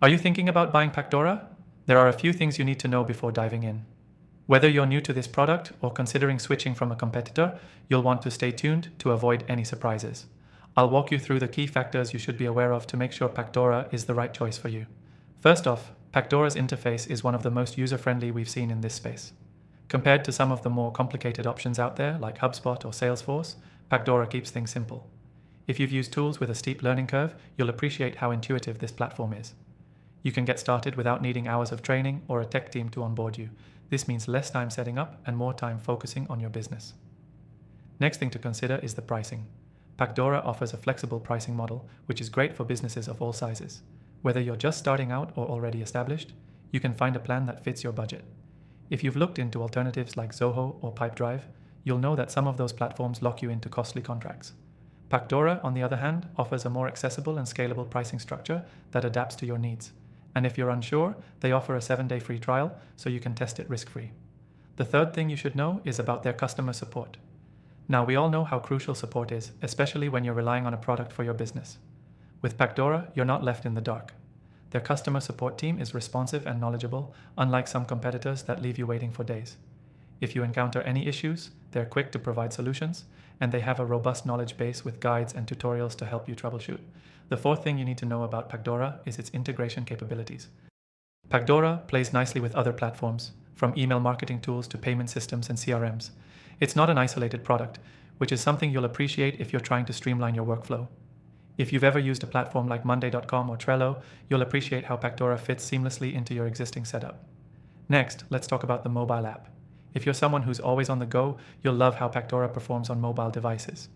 Are you thinking about buying Pacdora? There are a few things you need to know before diving in. Whether you're new to this product or considering switching from a competitor, you'll want to stay tuned to avoid any surprises. I'll walk you through the key factors you should be aware of to make sure Pacdora is the right choice for you. First off, Pacdora's interface is one of the most user-friendly we've seen in this space. Compared to some of the more complicated options out there like HubSpot or Salesforce, Pacdora keeps things simple. If you've used tools with a steep learning curve, you'll appreciate how intuitive this platform is. You can get started without needing hours of training or a tech team to onboard you. This means less time setting up and more time focusing on your business. Next thing to consider is the pricing. Pacdora offers a flexible pricing model, which is great for businesses of all sizes. Whether you're just starting out or already established, you can find a plan that fits your budget. If you've looked into alternatives like Zoho or Pipedrive, you'll know that some of those platforms lock you into costly contracts. Pacdora, on the other hand, offers a more accessible and scalable pricing structure that adapts to your needs. And if you're unsure, they offer a 7-day free trial so you can test it risk-free. The third thing you should know is about their customer support. Now, we all know how crucial support is, especially when you're relying on a product for your business. With Pacdora, you're not left in the dark. Their customer support team is responsive and knowledgeable, unlike some competitors that leave you waiting for days. If you encounter any issues, they're quick to provide solutions, and they have a robust knowledge base with guides and tutorials to help you troubleshoot. The fourth thing you need to know about Pacdora is its integration capabilities. Pacdora plays nicely with other platforms, from email marketing tools to payment systems and CRMs. It's not an isolated product, which is something you'll appreciate if you're trying to streamline your workflow. If you've ever used a platform like Monday.com or Trello, you'll appreciate how Pacdora fits seamlessly into your existing setup. Next, let's talk about the mobile app. If you're someone who's always on the go, you'll love how Pacdora performs on mobile devices.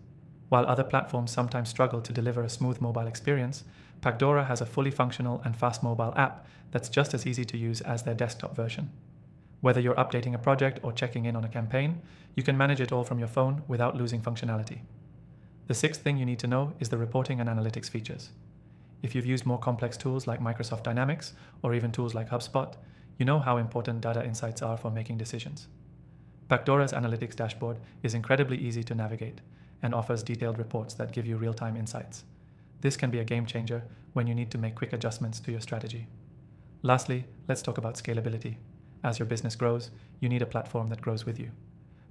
While other platforms sometimes struggle to deliver a smooth mobile experience, Pacdora has a fully functional and fast mobile app that's just as easy to use as their desktop version. Whether you're updating a project or checking in on a campaign, you can manage it all from your phone without losing functionality. The sixth thing you need to know is the reporting and analytics features. If you've used more complex tools like Microsoft Dynamics or even tools like HubSpot, you know how important data insights are for making decisions. Pacdora's analytics dashboard is incredibly easy to navigate and offers detailed reports that give you real-time insights. This can be a game changer when you need to make quick adjustments to your strategy. Lastly, let's talk about scalability. As your business grows, you need a platform that grows with you.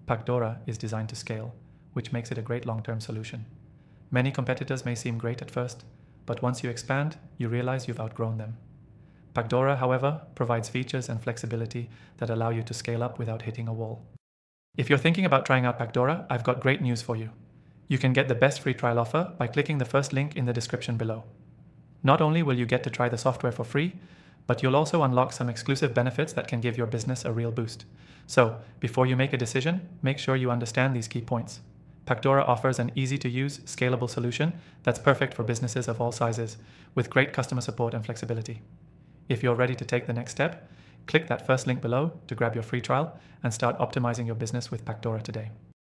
Pacdora is designed to scale, which makes it a great long-term solution. Many competitors may seem great at first, but once you expand, you realize you've outgrown them. Pacdora, however, provides features and flexibility that allow you to scale up without hitting a wall. If you're thinking about trying out Pacdora, I've got great news for you. You can get the best free trial offer by clicking the first link in the description below. Not only will you get to try the software for free, but you'll also unlock some exclusive benefits that can give your business a real boost. So, before you make a decision, make sure you understand these key points. Pacdora offers an easy-to-use, scalable solution that's perfect for businesses of all sizes, with great customer support and flexibility. If you're ready to take the next step, click that first link below to grab your free trial and start optimizing your business with Pacdora today.